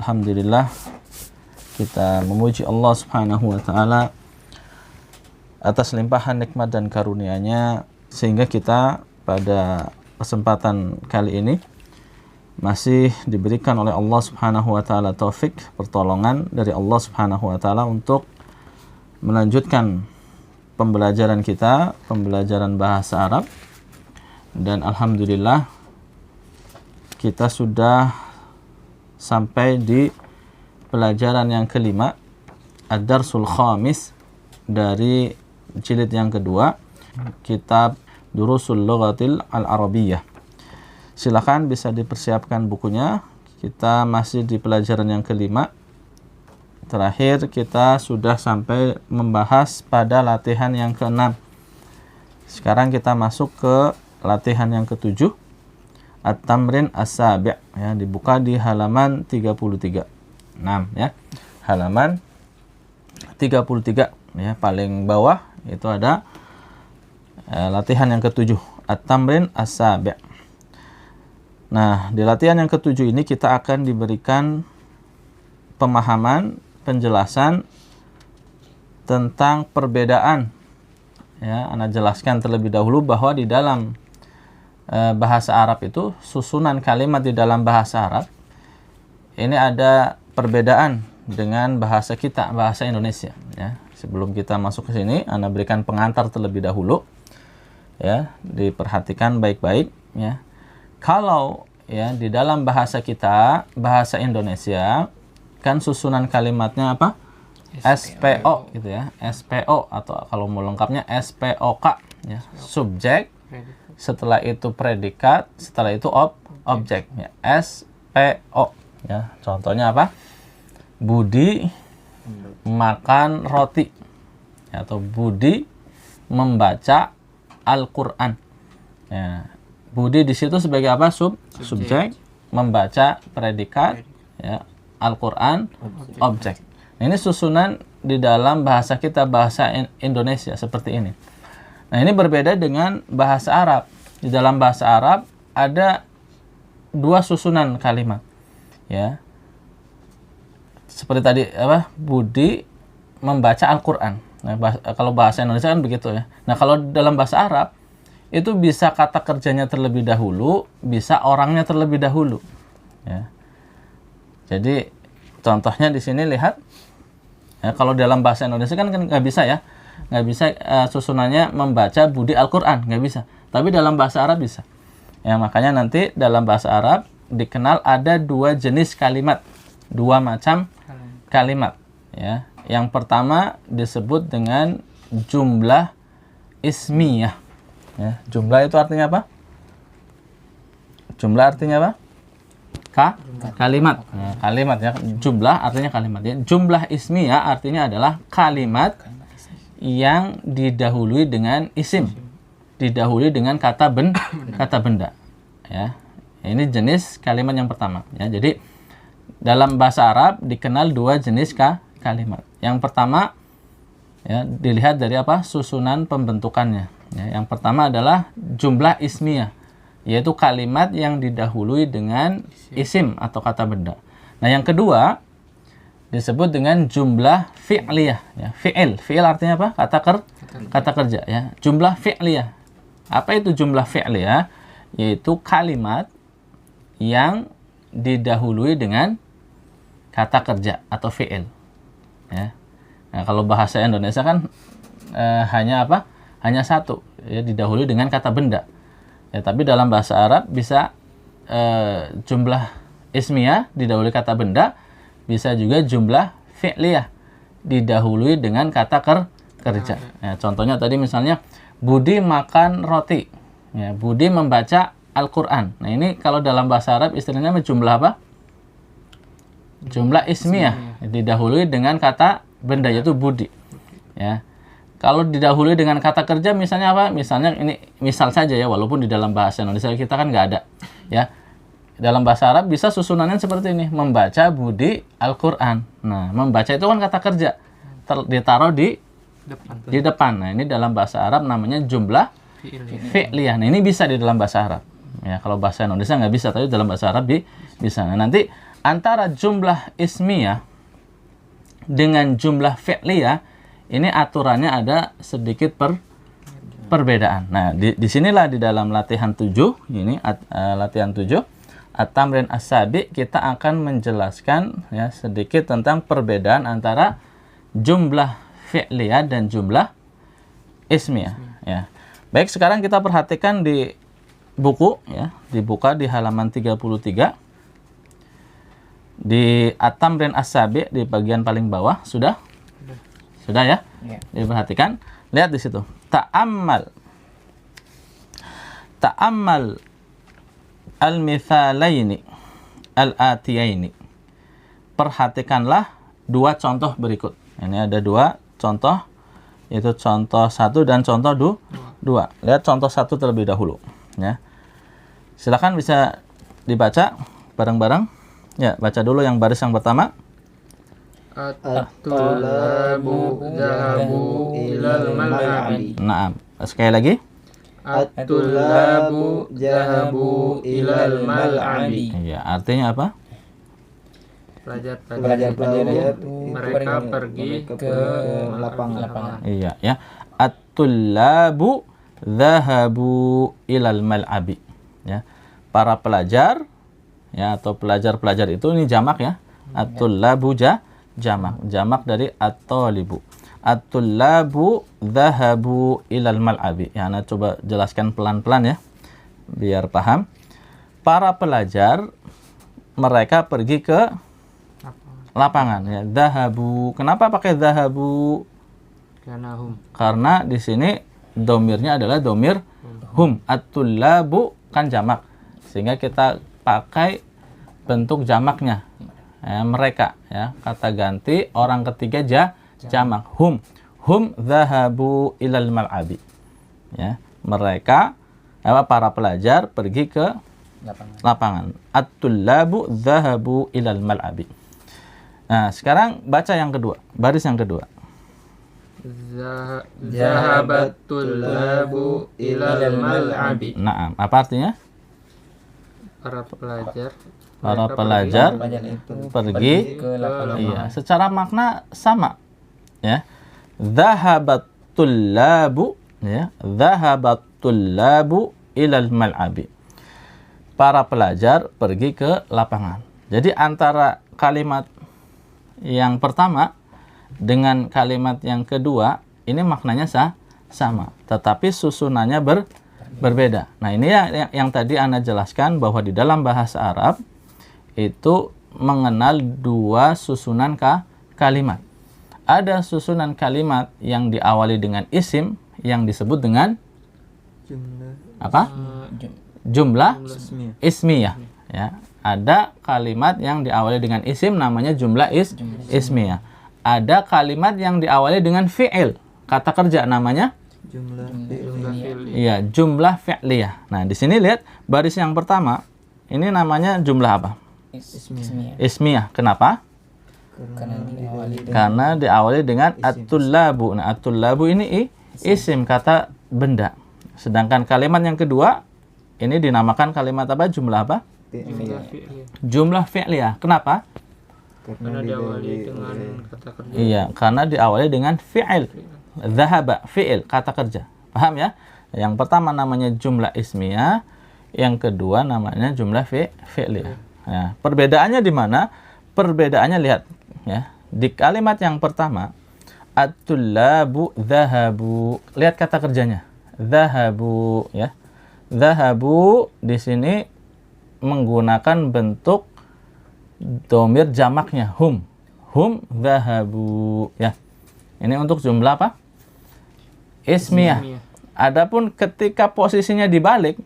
Alhamdulillah kita memuji Allah Subhanahu wa taala atas limpahan nikmat dan karunia-Nya sehingga kita pada kesempatan kali ini masih diberikan oleh Allah Subhanahu wa taala taufik, pertolongan dari Allah Subhanahu wa taala untuk melanjutkan pembelajaran kita, pembelajaran bahasa Arab. Dan alhamdulillah kita sudah sampai di pelajaran yang kelima, Ad-Darsul Khamis dari jilid yang kedua, kitab Durusul Lughatil Al-Arabiyyah. Silakan bisa dipersiapkan bukunya. Kita masih di pelajaran yang kelima. Terakhir kita sudah sampai membahas pada latihan yang keenam. Sekarang kita masuk ke latihan yang ketujuh, At-Tamrin As-Sabi', ya, dibuka di halaman 33. 6 ya. Halaman 33 ya, paling bawah itu ada latihan yang ketujuh, At-Tamrin As-Sabi'. Nah, di latihan yang ketujuh ini kita akan diberikan pemahaman, penjelasan tentang perbedaan. Ya, Anda jelaskan terlebih dahulu bahwa di dalam bahasa Arab itu, susunan kalimat di dalam bahasa Arab ini ada perbedaan dengan bahasa kita, bahasa Indonesia. Ya, sebelum kita masuk ke sini, Anda berikan pengantar terlebih dahulu. Ya, diperhatikan baik-baik. Ya, kalau ya di dalam bahasa kita, bahasa Indonesia, kan susunan kalimatnya apa? SPO gitu ya, SPO atau kalau mau lengkapnya SPOK. Ya, subjek. Setelah itu predikat, setelah itu objek, ya, SPO. Ya, contohnya apa? Budi makan roti, ya, atau Budi membaca Al-Quran. Ya, Budi di situ sebagai apa? Subjek, membaca predikat, ya, Al-Quran objek. Nah, ini susunan di dalam bahasa kita, bahasa Indonesia seperti ini. Nah, ini berbeda dengan bahasa Arab. Di dalam bahasa Arab ada dua susunan kalimat. Ya. Seperti tadi apa? Budi membaca Al-Qur'an. Nah, kalau bahasa Indonesia kan begitu ya. Nah, kalau dalam bahasa Arab itu bisa kata kerjanya terlebih dahulu, bisa orangnya terlebih dahulu. Ya. Jadi contohnya di sini lihat. Ya, kalau dalam bahasa Indonesia kan nggak bisa ya. Nggak bisa susunannya membaca Budi Al-Quran, nggak bisa. Tapi dalam bahasa Arab bisa. Ya, makanya nanti dalam bahasa Arab dikenal ada dua jenis kalimat, dua macam kalimat. Ya, yang pertama disebut dengan jumlah ismiyah. Ya, jumlah itu artinya apa? Jumlah artinya apa? Kalimat. Nah, kalimat ya. Jumlah artinya kalimat. Ya. Jumlah ismiyah artinya adalah kalimat yang didahului dengan isim, didahului dengan kata benda. Ya, ini jenis kalimat yang pertama. Ya, jadi dalam bahasa Arab dikenal dua jenis kalimat. Yang pertama, ya, dilihat dari apa? Susunan pembentukannya. Ya, yang pertama adalah jumlah ismiyah, yaitu kalimat yang didahului dengan isim atau kata benda. Nah, yang kedua disebut dengan jumlah fi'liyah, ya. Fi'il artinya apa? Kata kerja, ya. Jumlah fi'liyah. Apa itu jumlah fi'liyah? Yaitu kalimat yang didahului dengan kata kerja atau fi'il. Ya. Nah, kalau bahasa Indonesia kan hanya apa? Hanya satu, ya, didahului dengan kata benda. Ya, tapi dalam bahasa Arab bisa jumlah ismiyah didahului kata benda, bisa juga jumlah fi'liyah didahului dengan kata kerja. Ya, contohnya tadi misalnya Budi makan roti. Ya, Budi membaca Al-Quran. Nah, ini kalau dalam bahasa Arab istilahnya jumlah apa? Jumlah ismiyah didahului dengan kata benda, yaitu Budi. Ya. Kalau didahului dengan kata kerja misalnya apa? Misalnya ini misal saja ya, walaupun di dalam bahasa Indonesia kita kan nggak ada. Ya. Dalam bahasa Arab bisa susunannya seperti ini, membaca Budi Al-Quran. Nah, membaca itu kan kata kerja, ditaruh di depan. Nah, ini dalam bahasa Arab namanya jumlah fi'liyah. Nah, ini bisa di dalam bahasa Arab. Ya, kalau bahasa Indonesia nggak bisa, tapi dalam bahasa Arab bisa. Nah, nanti antara jumlah ismiyah dengan jumlah fi'liyah ini aturannya ada sedikit perbedaan. Nah, di sinilah di dalam latihan 7 ini latihan 7 At-Tamrin As-Sabi kita akan menjelaskan ya sedikit tentang perbedaan antara jumlah fi'liyah dan jumlah ismiyah ya. Baik, sekarang kita perhatikan di buku ya, dibuka di halaman 33 di At-Tamrin As-Sabi di bagian paling bawah. Sudah ya? Diperhatikan, lihat di situ. Ta'ammal al-mithalaini al-atiyaini. Perhatikanlah dua contoh berikut. Ini ada dua contoh, yaitu contoh 1 dan contoh 2. Lihat contoh 1 terlebih dahulu ya. Silakan bisa dibaca bareng-bareng. Ya, baca dulu yang baris yang pertama. At-tullabu zahabu ilal mal'abi. Naam. Sekali lagi. At-tullabu zahabu ilal mal'abi. Iya, artinya apa? Pelajar-pelajar mereka pergi ke lapangan. Iya, ya. At-tullabu zahabu ilal mal'abi. Ya. Para pelajar ya, atau pelajar-pelajar itu ini jamak ya. At-tullabu jamak dari at-talibu. At-tullabu zahabu ilal mal'abi. Ya, Ana coba jelaskan pelan-pelan ya biar paham. Para pelajar mereka pergi ke lapangan ya. Zahabu. Kenapa pakai zahabu? Karena di sini domirnya adalah domir hum. At-tullabu kan jamak. Sehingga kita pakai bentuk jamaknya ya, mereka ya, kata ganti orang ketiga jamak hum zahabu ilal mal'abi ya, mereka para pelajar pergi ke lapangan. At-tullabu zahabu ilal mal'abi. Nah, sekarang baca yang kedua, baris yang kedua. Zahabat-tullabu ilal mal'abi. Naam, apa artinya? Para pelajar pergi ke lapangan. Iya, secara makna sama ya. Dhahabat-tullabu ya, dhahabat-tullabu ilal mal'abi. Para pelajar pergi ke lapangan. Jadi antara kalimat yang pertama dengan kalimat yang kedua ini maknanya sama, tetapi susunannya berbeda. Nah, ini yang tadi Ana jelaskan bahwa di dalam bahasa Arab itu mengenal dua susunan kalimat. Ada susunan kalimat yang diawali dengan isim yang disebut dengan apa? Jumlah ismiyah. Ya. Ada kalimat yang diawali dengan isim namanya jumlah ismiyah. Ada kalimat yang diawali dengan fi'il, kata kerja namanya iya, jumlah fi'liyah. Nah, di sini lihat baris yang pertama. Ini namanya jumlah apa? Ismiyah. Kenapa? Karena diawali dengan at-tullabu. Nah, at-tullabu ini isim, kata benda. Sedangkan kalimat yang kedua ini dinamakan kalimat apa? Jumlah apa? Jumlah fi'liyah. Kenapa? Karena diawali dengan kata kerja. Iya, karena diawali dengan fi'il. Dhahaba, fi'il, kata kerja. Paham ya? Yang pertama namanya jumlah ismiyah, yang kedua namanya jumlah fi'liyah. Ya, perbedaannya di mana? Perbedaannya lihat ya. Di kalimat yang pertama, at-tullabu dhahabu. Lihat kata kerjanya. Dhahabu ya. Dhahabu di sini menggunakan bentuk domir jamaknya hum dhahabu ya. Ini untuk jumlah apa? Ismiyah. Adapun ketika posisinya dibalik,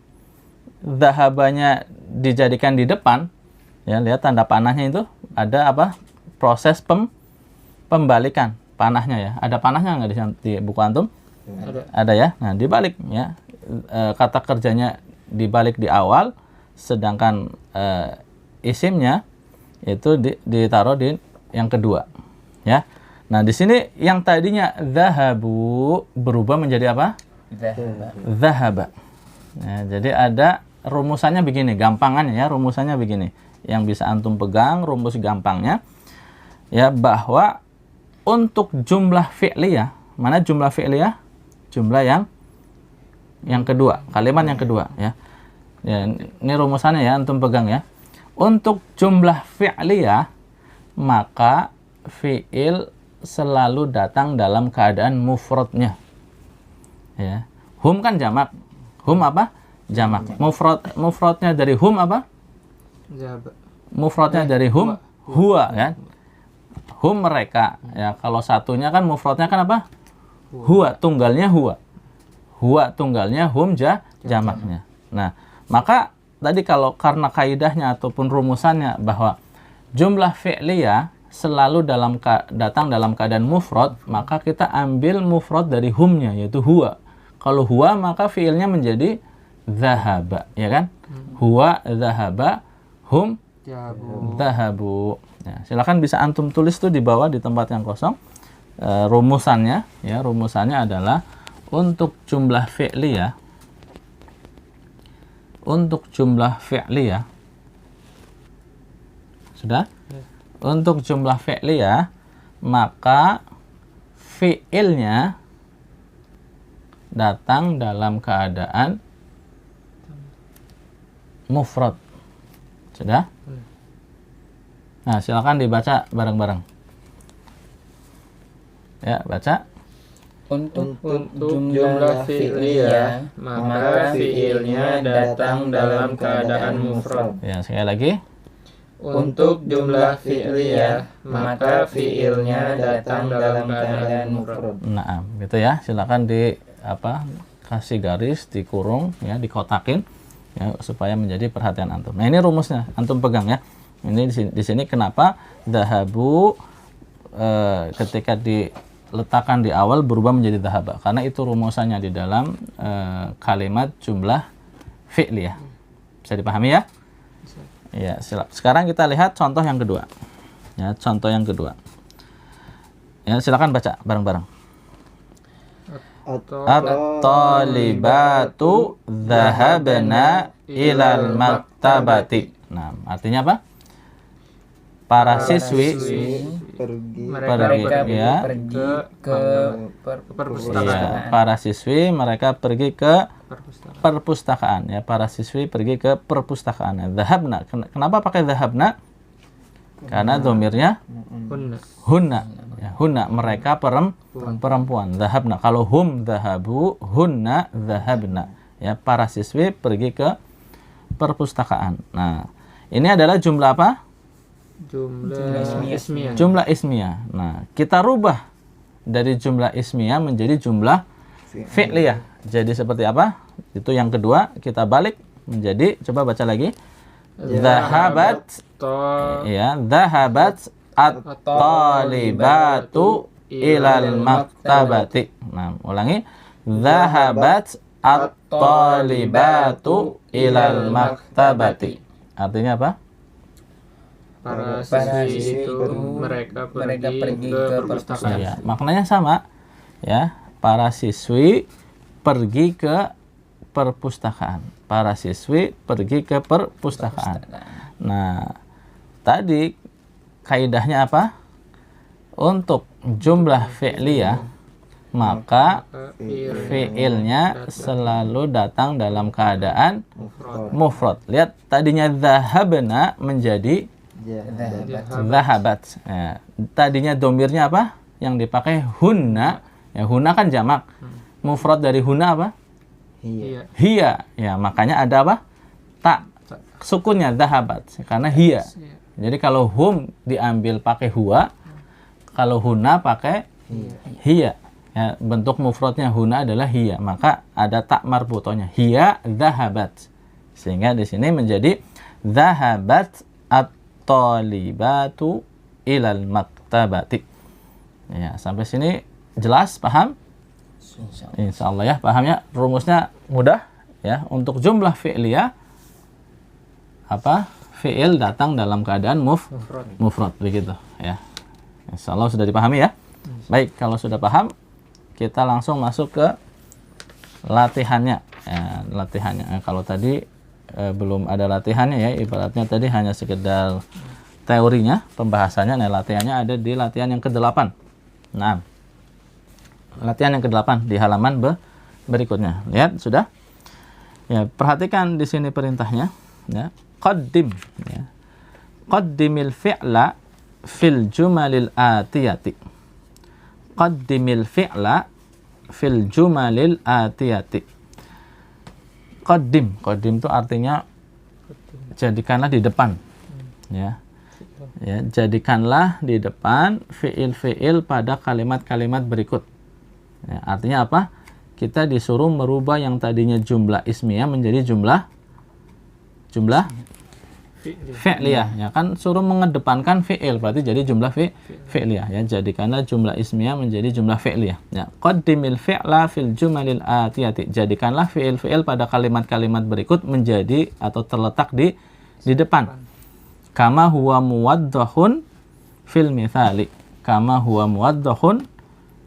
dhahabanya dijadikan di depan ya, lihat tanda panahnya itu ada apa? Proses pembalikan panahnya ya. Ada panahnya nggak di buku antum? Ada ya. Nah, dibalik ya. Kata kerjanya dibalik di awal, sedangkan isimnya itu ditaruh di yang kedua ya. Nah, di sini yang tadinya dhahabu berubah menjadi apa? Dhahaba. Nah, jadi ada rumusannya begini, gampangannya ya, rumusannya begini. yang bisa antum pegang rumus gampangnya ya, bahwa untuk jumlah fi'liyah, mana jumlah fi'liyah? Jumlah yang kedua, kalimat yang kedua ya. Ya, ini rumusannya ya, antum pegang ya. Untuk jumlah fi'liyah, maka fi'il selalu datang dalam keadaan mufradnya. Ya. Hum kan jamak. Hum apa? Jamak. Mufradnya dari hum apa? Zahaba. Mufradnya dari hum huwa kan? Hum mereka. Ya, kalau satunya kan mufradnya kan apa? Huwa, tunggalnya huwa. Huwa tunggalnya, hum jamaknya. Nah, maka tadi kalau karena kaidahnya ataupun rumusannya bahwa jumlah fi'liyah selalu datang dalam keadaan mufrad, maka kita ambil mufrad dari humnya, yaitu huwa. Kalau huwa maka fiilnya menjadi zahaba, ya kan? Huwa zahaba, hum zahabu. Ya, silakan bisa antum tulis tuh di bawah di tempat yang kosong. Rumusannya ya, rumusannya adalah untuk jumlah fi'liyah, untuk jumlah fi'liyah sudah? Untuk jumlah fi'liyah, maka fi'ilnya datang dalam keadaan mufrad. Sudah? Nah, silakan dibaca bareng-bareng. Ya, baca. Untuk jumlah fi'liyah, maka fi'ilnya datang dalam keadaan mufrad. Ya, sekali lagi. Untuk jumlah fi'liyah, maka fi'ilnya datang dalam keadaan mufrad. Nah, gitu ya. Silakan kasih garis, dikurung ya, dikotakin ya, supaya menjadi perhatian antum. Nah, ini rumusnya, antum pegang ya. Ini di sini kenapa dhahabu ketika diletakkan di awal berubah menjadi dhahaba, karena itu rumusannya di dalam kalimat jumlah fi'liyah. Bisa dipahami ya? Ya, sekarang kita lihat contoh yang kedua. Ya, contoh yang kedua. Ya, silakan baca bareng-bareng. At-talibatu dhahabna ilal maktabati. Nah, artinya apa? Para siswi mereka ya, pergi ke perpustakaan. ya, para siswi mereka pergi ke perpustakaan ya, para siswi pergi ke perpustakaan. Dhahabna, kenapa pakai dhahabna? Karena domirnya hunna ya, hunna mereka perempuan. Dhahabna, kalau hum dhahabu, hunna dhahabna ya, para siswi pergi ke perpustakaan. Nah, ini adalah jumlah apa? Jumlah ismiyah. Jumlah ismiyah. Nah, kita rubah dari jumlah ismiyah menjadi jumlah fi'liyah. Jadi seperti apa? Itu yang kedua, kita balik menjadi, coba baca lagi. Dhahabat ya, dhahabat at-talibatu ilal maktabati. Nah, ulangi. Dhahabat at-talibatu ilal maktabati. Artinya apa? Para siswi itu mereka pergi ke perpustakaan. Ya, maknanya sama ya, para siswi pergi ke perpustakaan. Para siswi pergi ke perpustakaan. Nah, tadi kaidahnya apa? Untuk jumlah fi'liyah, maka fi'ilnya selalu datang dalam keadaan mufrad. Lihat, tadinya dhahabna menjadi dhahabat. Ya, tadinya domirnya apa? Yang dipakai hunna. Ya, hunna kan jamak. Mufrad dari hunna apa? Hiya. Ya, makanya ada apa? Tak. Sukunnya dhahabat. Karena hiya. Jadi kalau hum diambil pakai huwa, kalau hunna pakai hiya. Ya, bentuk mufradnya hunna adalah hiya. Maka ada tak marbutonya. Hiya dhahabat. Sehingga di sini menjadi dhahabat at-talibatu ilal maktabati. Ya, sampai sini jelas, paham? Insyaallah ya, pahamnya. Rumusnya mudah ya. Untuk jumlah fi'liyah, apa? Fi'il datang dalam keadaan mufrad begitu ya. Insyaallah sudah dipahami ya. Baik, kalau sudah paham, kita langsung masuk ke latihannya. Ya, latihannya. Kalau tadi belum ada latihannya ya, ibaratnya tadi hanya sekedar teorinya, pembahasannya. Nah, latihannya ada di latihan yang ke-8. Nah, latihan yang ke-8 di halaman berikutnya. Lihat sudah? Ya, perhatikan di sini perintahnya ya. Qaddim ya. Qaddimil fi'la fil jumalil atiyati. Qaddimil fi'la fil jumalil atiyati. Qaddim itu artinya jadikanlah di depan. Ya. Ya, jadikanlah di depan fi'il pada kalimat-kalimat berikut. Ya, artinya apa? Kita disuruh merubah yang tadinya jumlah ismiyah menjadi jumlah fi'liyah. Ya kan suruh mengedepankan fi'il, berarti jadi jumlah fi'liyah. Ya, jadikanlah jumlah ismiyah menjadi jumlah fi'liyah. Ya, qaddimil fi'la fil jumalil atiyati. Jadikanlah fi'il pada kalimat-kalimat berikut menjadi atau terletak di depan. Kama huwa muwaddahun fil mithali. Kama huwa muwaddahun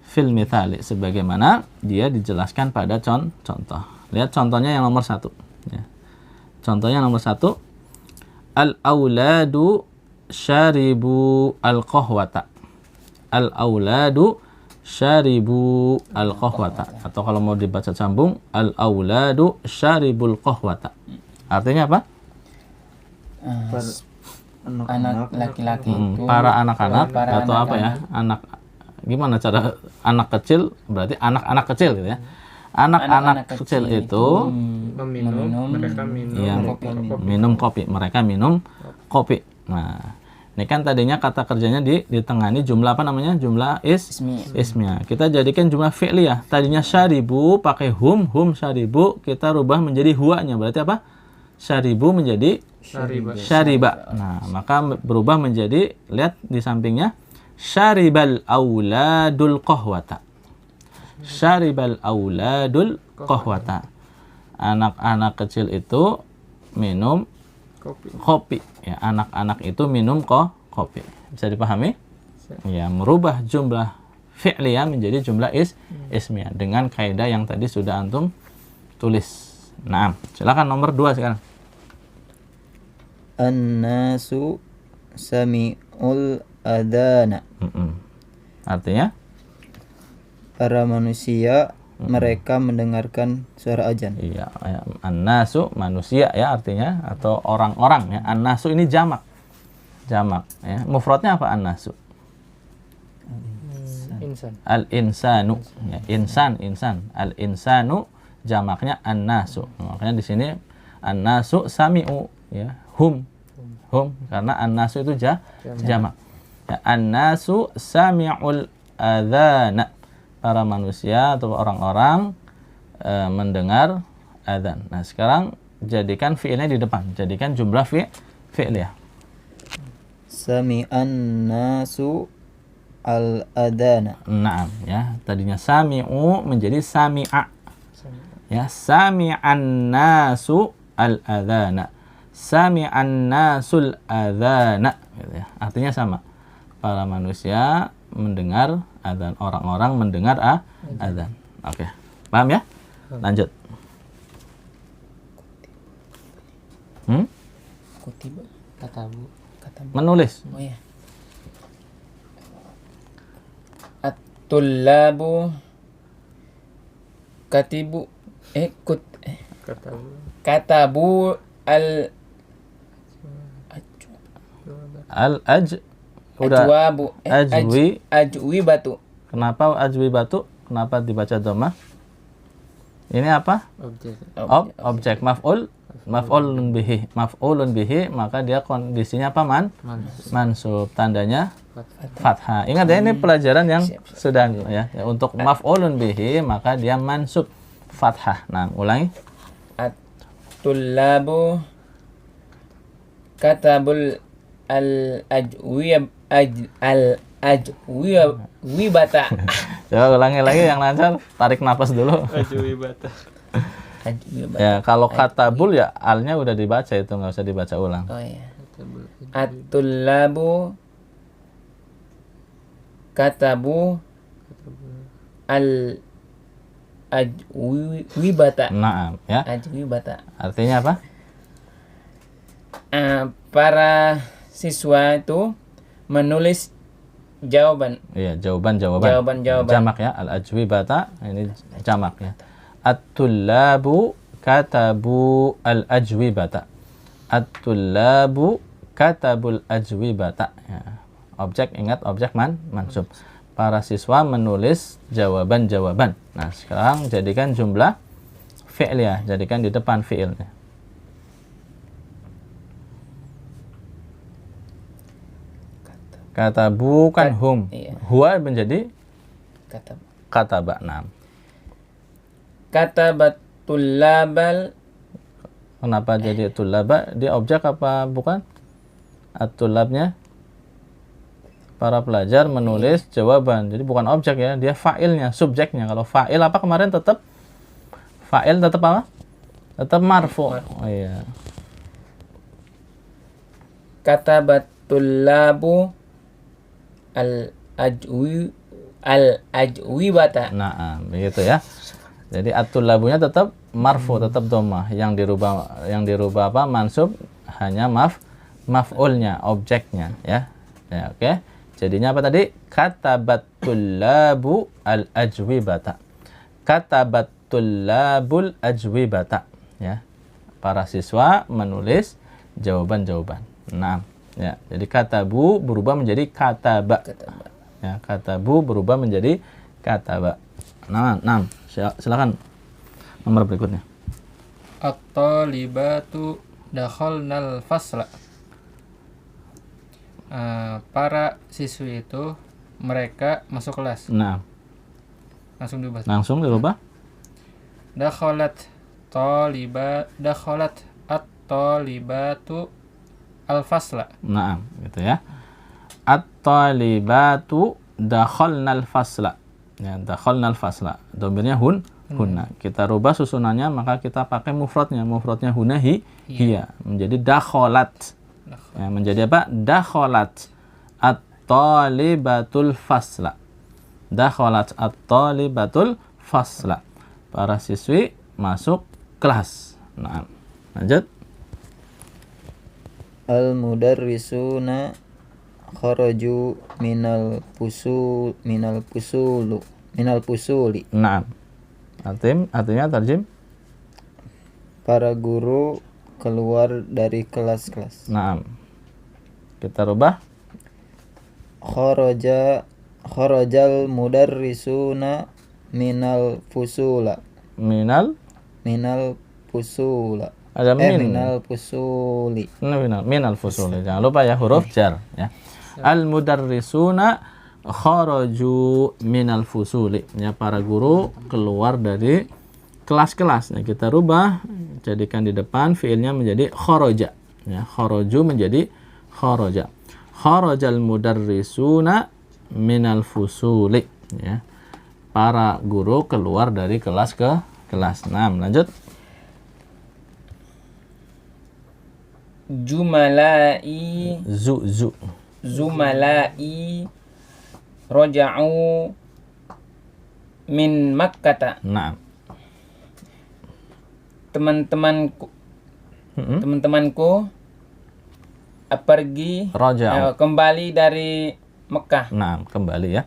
fil mithali. Sebagaimana dia dijelaskan pada contoh. Lihat contohnya yang nomor 1. Ya. Contohnya nomor 1. Al-auladu syaribu al-qahwata. Al-auladu syaribu al-qahwata. Atau kalau mau dibaca sambung, al-auladu syaribul qahwata. Artinya apa? Anak laki-laki itu para anak-anak atau apa ya? Anak, gimana cara anak kecil? Berarti anak-anak kecil gitu ya. Anak-anak kecil itu mereka minum kopi. Mereka minum kopi. Nah, ini kan tadinya kata kerjanya ditengani jumlah apa namanya? Jumlah ismiyah. Kita jadikan jumlah fi'liyah. Tadinya syaribu pakai hum syaribu, kita rubah menjadi huwanya. Berarti apa? Syaribu menjadi syariba. Nah, maka berubah menjadi, lihat di sampingnya, syaribal auladul qahwata. Syaribal auladul qahwata. Anak-anak kecil itu minum kopi. Ya, anak-anak itu minum kopi. Bisa dipahami? Ya, merubah jumlah fi'liyah menjadi jumlah ismiyah dengan kaidah yang tadi sudah antum tulis. Nah, silakan nomor 2 sekarang. An-nasu sami'ul adana. Artinya? Para manusia mereka mendengarkan suara azan. Iya, ya. An-nasu manusia ya artinya, atau orang-orang ya. An-nasu ini jamak. Jamak ya. Mufradnya apa an-nasu? Insan. Al-insanu ya. Insan. Al-insanu jamaknya an-nasu. Makanya di sini an-nasu sami'u ya. Hum karena an-nasu itu jamak. Ya, an-nasu sami'ul adzana. Para manusia atau orang-orang mendengar adzan. Nah, sekarang jadikan fi'ilnya di depan. Jadikan jumlah fi'liyah. Sami'an nasu al-adana. Naam ya. Tadinya sami'u menjadi sami'a. Ya, sami'an nasu al-adana. Sami'an nasul adzana gitu ya. Artinya sama. Para manusia mendengar adzan, orang-orang mendengar adzan. Oke. Paham ya? Lanjut. Kutiba. Katabu. Menulis. Oh ya. At-tullabu katibu katabu ajwi batu. Kenapa ajwi batu? Kenapa dibaca dhammah? Ini apa? Objek maf'ulun bihi, maka dia kondisinya apa? Mansub, tandanya fathah. Ingat ya, ini pelajaran yang sudah ya. Untuk maf'ulun bihi maka dia mansub fathah. Nah, ulangi. At-tullabu katabul al-ajwibata. Coba ulangi lagi yang lancar, tarik nafas dulu. Ajwibata. Ya, kalau katabul ya alnya udah dibaca, itu nggak usah dibaca ulang. Oh ya. At-tullabu katabu al-ajwibata. Naam ya. Ajwibata. Artinya apa? para siswa itu menulis jawaban. Iya, jawaban-jawaban. Jawaban-jawaban. Jamak ya, al-ajwibata ini jamak ya. At-tullabu katabu al-ajwibata. At-tullabu katabul ajwibata. Ya. Objek, ingat objek mansub. Para siswa menulis jawaban-jawaban. Nah, sekarang jadikan jumlah fi'il ya, jadikan di depan fi'ilnya. Katabu kan hum. Iya. Huwa menjadi Katab. kataba. Nah, Katabatul labal. kenapa jadi tulaba? Dia objek apa bukan? At-tulabnya para pelajar menulis jawaban. Jadi bukan objek ya, dia fa'ilnya, subjeknya. Kalau fa'il apa kemarin tetap fa'il tetap apa? Tetap marfu. Oh iya. Katabatul labu al-ajwibata. Nah, begitu ya. Jadi at-tullabunya tetap marfu, tetap dhammah. Yang dirubah apa? Mansub hanya maf'ulnya, objeknya ya. Ya, oke. Jadinya apa tadi? Katabatul-labu al-ajwibata. Katabatul-labul ajwibata ya. Para siswa menulis jawaban-jawaban. Nah, ya. Jadi katabu berubah menjadi kataba. Ya, katabu berubah menjadi kataba. Nah, silakan nomor berikutnya. At-talibatu dakhalnal fasla. Para siswi itu mereka masuk kelas. Nah, Langsung dirubah. Dakhalat at-talibatu al-fasla. Nah, gitu ya. At-talibatu dakhalnal fasla. Ya, dakhalnal fasla. Domirnya hunna. Kita rubah susunannya, maka kita pakai mufradnya. Mufradnya hunna hiya. Menjadi dakhalat. Ya, menjadi apa? Dakhalat at-talibatul fasla. Dakhalat at-talibatul fasla. Para siswi masuk kelas. Nah, lanjut. Al-mudarrisuna kharaju minal pusuli. Nah, artinya tarjim. Para guru keluar dari kelas-kelas. Nah, kita rubah. Kharajal mudarrisuna minal pusula. Minal Pusula. ada Minal pusuli. minal fusuli. Jangan lupa ya huruf jar ya. Al mudarrisuna kharaju minal fusuli. Ya, para guru keluar dari kelas-kelas. Nah, kita rubah, jadikan di depan fiilnya menjadi kharaja. Ya, kharaju menjadi kharaja. Kharajal mudarrisuna minal fusuli. Ya. Para guru keluar dari kelas ke kelas. 6. Lanjut. Zumalai roja'u min Makkata. Nah. Teman-temanku pergi Raja'u. kembali dari Mekah. Nah, kembali ya.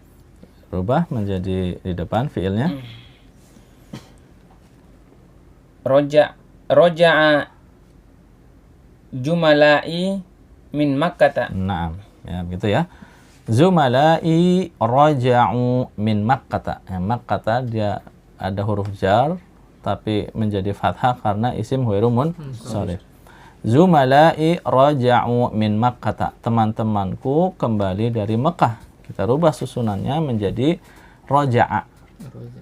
Rubah menjadi di depan fiilnya. Roja'a jumalai min Makkata. Nah, ya begitu ya. Zumalai raja'u min Makkata. Ya, Makkata dia ada huruf jar tapi menjadi fathah karena isim ghairu munsharif. Zumalai raja'u min Makkata. Teman-temanku kembali dari Mekah. Kita rubah susunannya menjadi raja'a.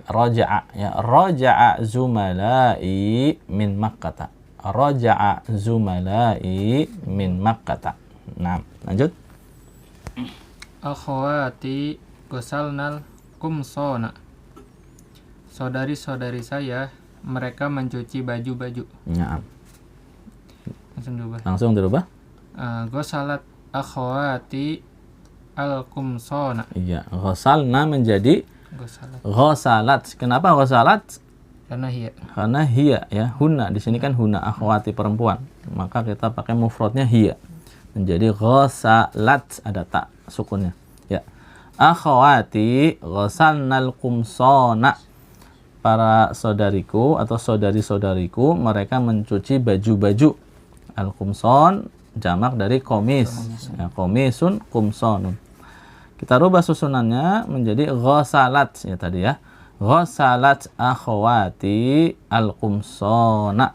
Raja'a ya. Raja'a zumalai min Makkata. Raja'a zumalai min Makkata. Nah, lanjut. Akhwati ghasalnal kumsona. Saudari-saudari saya, mereka mencuci baju-baju. Ya. Langsung dirubah. Ghasalat akhwati al-kumsona. Iya, ghasalna menjadi Ghasalat. ghasalat. Kenapa ghasalat? Karena hiya. Karena hiya ya, hunna. Di sini kan hunna akhwati perempuan. maka kita pakai mufradnya hiya. Menjadi ghasalat, ada tak sukunnya. Ya. Akhawati ghasalnal qumsana. Para saudariku atau saudari-saudariku, mereka mencuci baju-baju. Al-qumson jamak dari komis. Ya, komisun, qumsonun. Kita rubah susunannya menjadi ghasalat ya tadi ya. Ghasalat akhawati al-qumsona.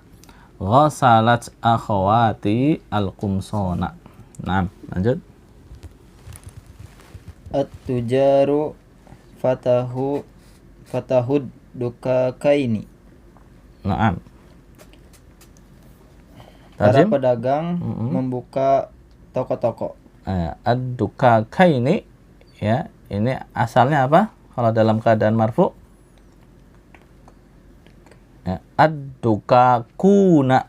Ghasalat akhawati al-qumsona. Nah, lanjut. At-tujaru fatahud dukakaini. Naam. Para Tajim. pedagang membuka toko-toko. Ad-dukakaini ya, ini asalnya apa? Kalau dalam keadaan marfu? Ya, ad-dukakuna.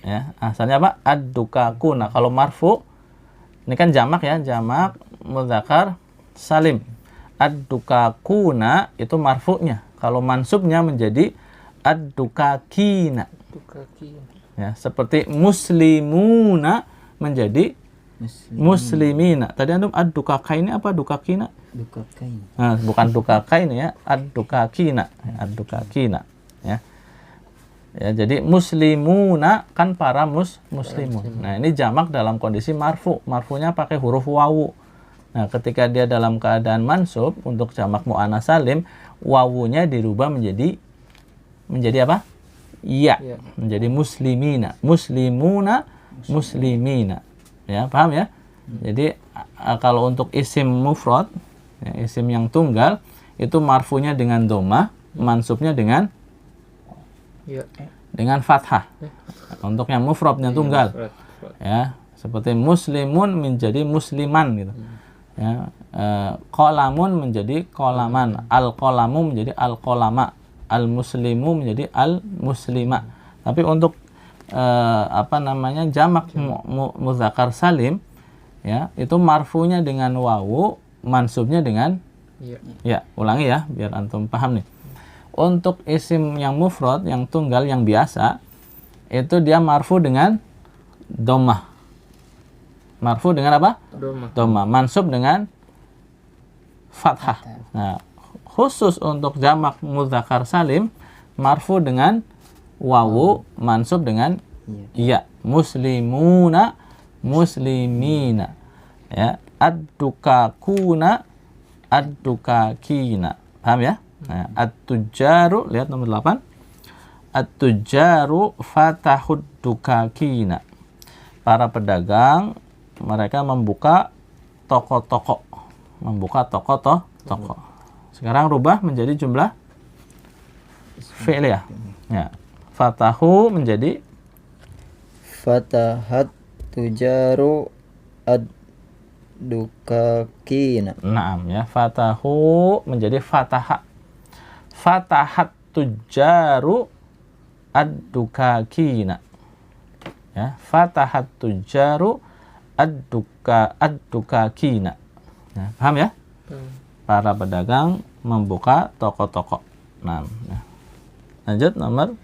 Ya, asalnya apa? Ad-dukakuna. Kalau marfu ini kan jamak ya, jamak mudzakkar salim. Ad-dukakuna itu marfu'nya. Kalau mansubnya menjadi ad-dukakina. Ya, seperti muslimuna menjadi muslimina. Tadi antum ad-dukakaini apa dukakina? Dukakaini. Nah, bukan dukakaini ya, ad-dukakina. Ad-dukakina ya. Ya, jadi muslimuna kan para muslimun. Nah, ini jamak dalam kondisi marfu. Marfunya pakai huruf wawu. Nah, ketika dia dalam keadaan mansub untuk jamak muannas salim, wawunya dirubah menjadi apa? Ya, menjadi muslimina, muslimuna, muslimina. Ya, paham ya? Jadi kalau untuk isim mufrad, ya, isim yang tunggal itu marfunya dengan dhammah, mansubnya dengan fathah. Untuk yang mufradnya tunggal. Ya, seperti muslimun menjadi musliman gitu. Ya, qalamun menjadi qalaman, al-qalamu menjadi al-qalama, al-muslimu menjadi al-muslima. Tapi untuk jamak mudzakkar salim ya, itu marfunya dengan wawu, mansubnya dengan ya, ulangi ya biar antum paham nih. Untuk isim yang mufrad, yang tunggal, yang biasa, itu dia marfu dengan dhammah. Marfu dengan apa? Dhammah. Mansub dengan fathah. Nah, khusus untuk jamak mudzakkar salim, marfu dengan wawu, mansub dengan ya. Muslimuna, muslimina. Ya, ad-dukakuna, ad-dukakina. Paham ya? Nah, at-tujaru, lihat nomor 8. At-tujaru fatahud dukakina. Para pedagang mereka membuka toko-toko. Membuka toko. Sekarang rubah menjadi jumlah fi'liyah. Ya. Fatahu menjadi Fatahat tujaru ad-dukakina. Naam ya. Fatahu menjadi fataha. Fatahat tujaru ad-dukakina. Ya, fatahat tujaru ad-dukakina. Ya, paham ya? Para pedagang membuka toko-toko. Nah, ya. Lanjut nomor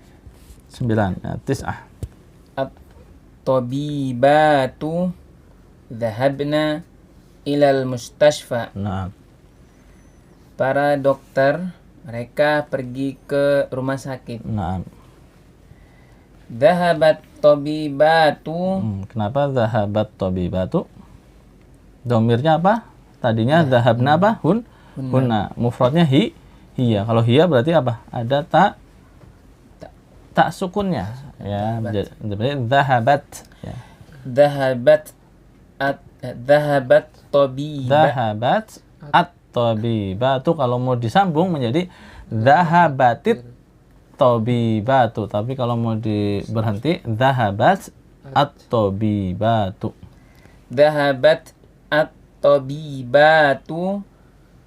9. Ya, tis'ah. At-tabibatu dhahabna ilal mustashfa. Nah, Para dokter mereka pergi ke rumah sakit. nah. Dhahabat tabibatu. Kenapa zahabat tabibatu? Domirnya apa? Tadinya zahabna apa? Hunna. Mufradnya hiya. Kalau hiya berarti apa? Ada tak sukunnya. Ya, jadi zahabat. Ya. Dhahabat tabiba. Zahabat at-tabibatu. Kalau mau disambung menjadi zahabatit tabibatu. Tapi kalau mau berhenti zahabat at-tabibatu. Dhahabat at-tabibatu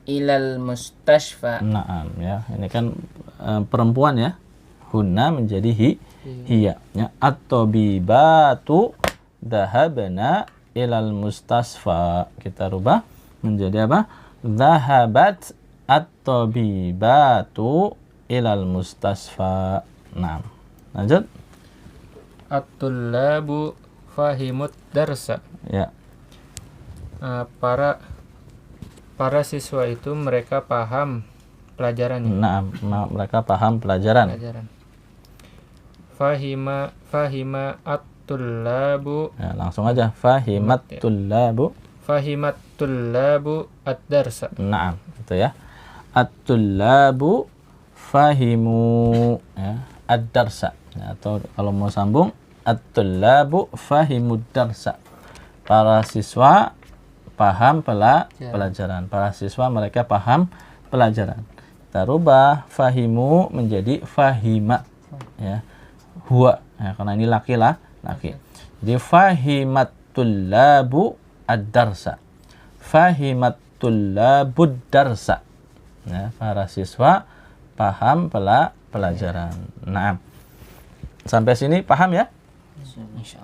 ilal mustashfa. Naam ya. Ini kan perempuan ya. Hunna menjadi hiya. Ya. At-tabibatu dhahabna ilal mustasfa. Kita rubah menjadi apa? Dhahabat at-tabibatu ilal mustasfa. Nah, lanjut. at-tullabu fahimud darsa. Ya. Para siswa itu mereka paham pelajarannya. Nah, mereka paham pelajaran. Fahima at-tullabu. Ya, langsung aja. Fahimat tullabu. Fahimat tullabu ad-darsa. Nah, itu ya. At-tullabu fahimu ya, ad-darsa. Ya, atau kalau mau sambung, at-tullabu fahimud darsa. Para siswa paham pelajaran. Para siswa mereka paham pelajaran. Kita rubah fahimu menjadi fahima ya. Huwa ya, karena ini laki. Jadi fahimat tullabu ad-darsa. Fahimat tullabud darsa. Ya, para siswa paham pelajaran. Nah, sampai sini paham ya?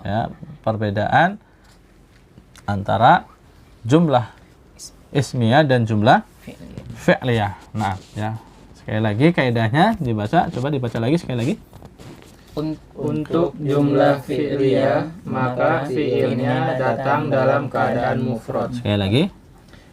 Ya, perbedaan antara jumlah ismiyah dan jumlah fi'liyah. Nah, ya. Sekali lagi kaidahnya dibaca, coba dibaca lagi sekali lagi. Untuk jumlah fi'liyah, maka fi'ilnya datang dalam keadaan mufrad. Sekali lagi.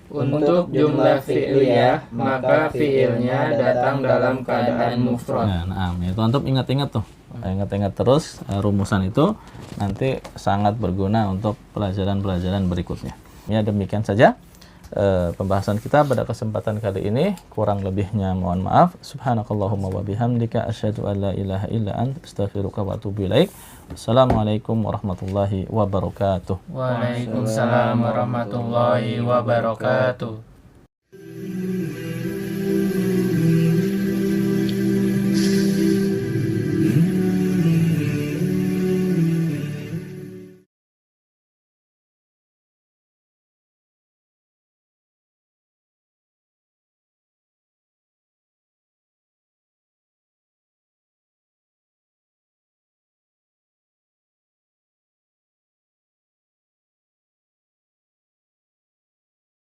Untuk jumlah fi'liyah, maka fi'ilnya datang dalam keadaan mufrad. Nah, itu untuk ingat-ingat tuh. Ingat-ingat terus rumusan itu nanti sangat berguna untuk pelajaran-pelajaran berikutnya. Ya, demikian saja pembahasan kita pada kesempatan kali ini. Kurang lebihnya mohon maaf. Subhanakallahumma wa bihamdika asyhadu an la ilaha illa anta astaghfiruka wa atubu ilaik. Assalamualaikum warahmatullahi wabarakatuh. Waalaikumsalam warahmatullahi wabarakatuh.